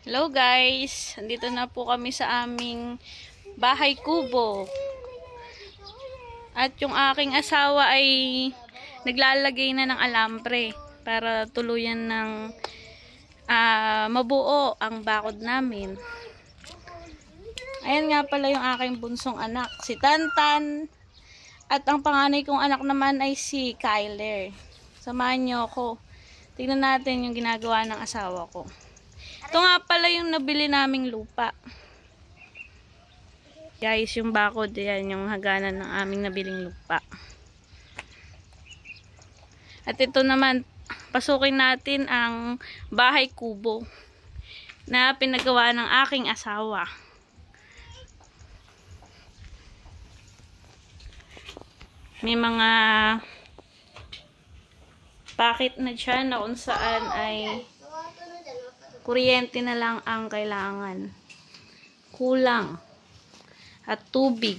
Hello guys, andito na po kami sa aming bahay kubo. At yung aking asawa ay naglalagay na ng alambre para tuluyan ng mabuo ang bakod namin. Ayan nga pala yung aking bunsong anak, si Tantan. At ang panganay kong anak naman ay si Kyler. Samahan niyo ako. Tingnan natin yung ginagawa ng asawa ko. Ito nga pala yung nabili naming lupa. Guys, yung bakod, yan yung haganan ng aming nabiling lupa. At ito naman, pasukin natin ang bahay kubo na pinagawa ng aking asawa. May mga pakit na dyan na kung saan ay kuryente na lang ang kailangan. Kulang. At tubig.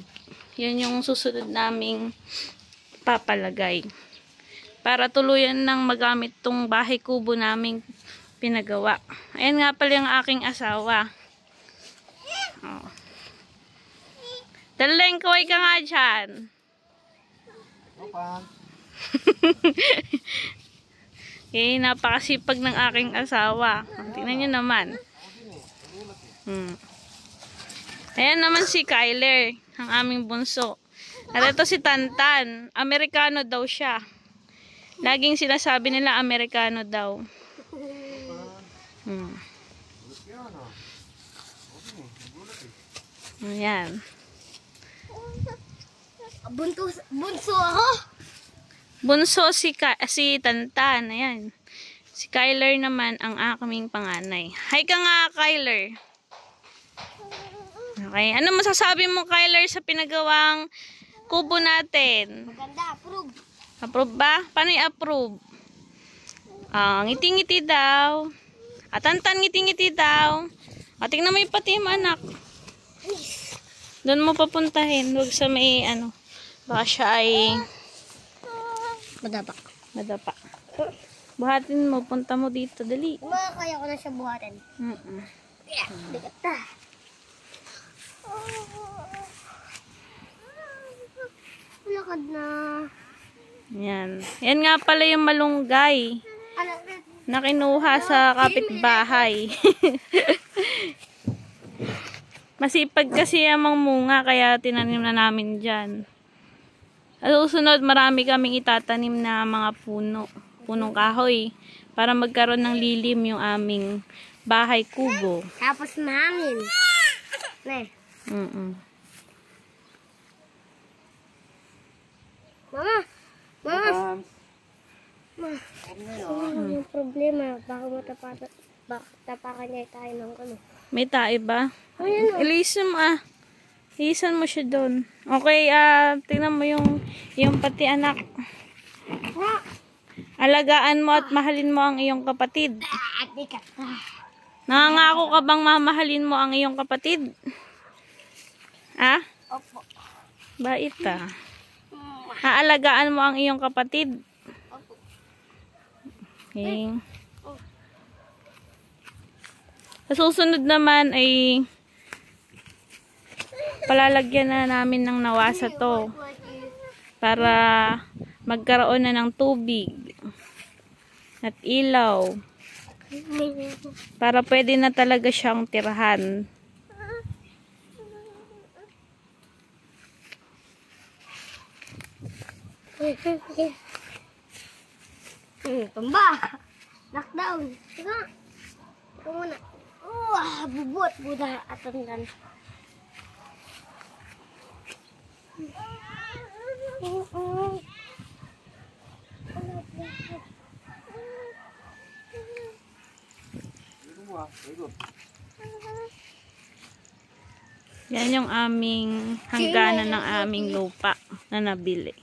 Yan yung susunod naming papalagay. Para tuluyan ng magamit tong bahay kubo naming pinagawa. Ayan nga pala yung aking asawa. Oh. Daleng, kaway ka nga dyan. Opa. Okay, napakasipag ng aking asawa. Tingnan nyo naman. Ayan naman si Kyler, ang aming bunso. At ito si Tantan. Amerikano daw siya. Laging sinasabi nila Amerikano daw. Ayan. Bunso ako. Bunso si Tantan. Ayan. Si Kyler naman ang aming panganay. Hi ka nga, Kyler. Okay. Ano masasabi mo, Kyler, sa pinagawang kubo natin? Maganda, approve. Approve ba? Paano i-approve? Ngiti-ngiti daw. At Tantan, ngiti-ngiti daw. At tingnan mo yung pati mo, anak. Doon mo papuntahin. Huwag sa may, baka siya ay madapa. Buhatin mo, punta mo dito, dali. Kaya ko na siya buhatin. Yeah, bigat na. Lakad na. Yan. Yan nga pala yung malunggay na kinuha sa kapitbahay. Masipag kasi ang munga kaya tinanim na namin dyan. At susunod, marami kaming itatanim na mga punong kahoy para magkaroon ng lilim yung aming bahay kubo. Tapos namin. Ne. Mama. Ano yung problema? Baka tapakan niya tayo ng ano. May tae ba? Ayan o. Ilisan mo siya doon. Okay, tingnan mo yung pati anak. Alagaan mo at mahalin mo ang iyong kapatid. Nangangako ka bang mamahalin mo ang iyong kapatid? Opo. Bait ah. Aalagaan mo ang iyong kapatid. Opo. Okay. Sa susunod naman ay palalagyan na namin ng nawasa to para magkaroon na ng tubig at ilaw para pwede na talaga siyang tirahan. Tumba. Lockdown. Sige. Ito muna. Bubot. Buda. Atandan. Yan yung aming hangganan ng aming lupa na nabili.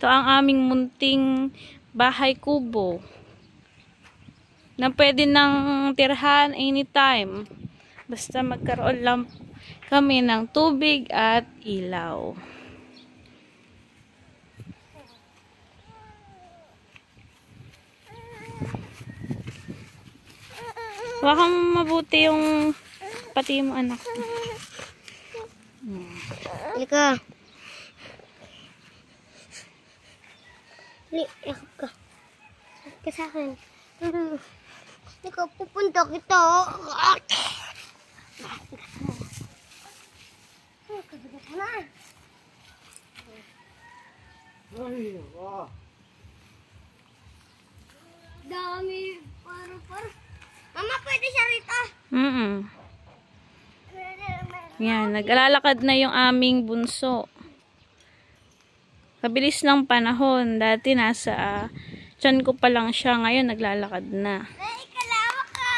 Ito ang aming munting bahay kubo na pwede nang tirhan anytime. Basta magkaroon lang kami ng tubig at ilaw. Baka mabuti yung pati mo anak. Ika. Yakap ka. Yakap ka sa akin. Ikaw, pupunta kita. Kabigat na. Ay, wow. Dami. Para. Mama, pwede siya rito. Yan, nag-alalakad na yung aming bunso. Kabilis ng panahon. Dati nasa tiyan ko pa lang siya. Ngayon naglalakad na. Ay, kalawak ka.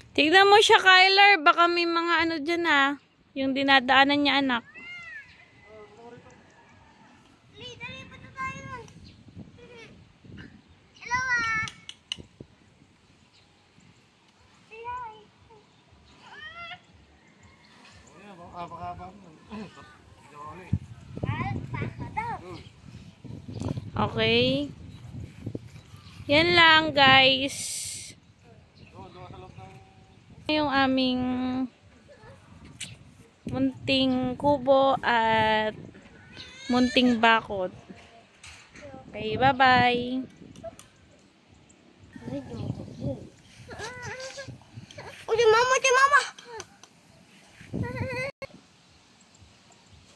Tignan mo siya, Kyler. Baka may mga ano dyan yung dinadaanan niya anak. Dali, punta tayo nun. Hello, Ayan, baka mo. Okay. Yan lang, guys. Yung aming munting kubo at munting bakod. Okay, bye-bye. Ay,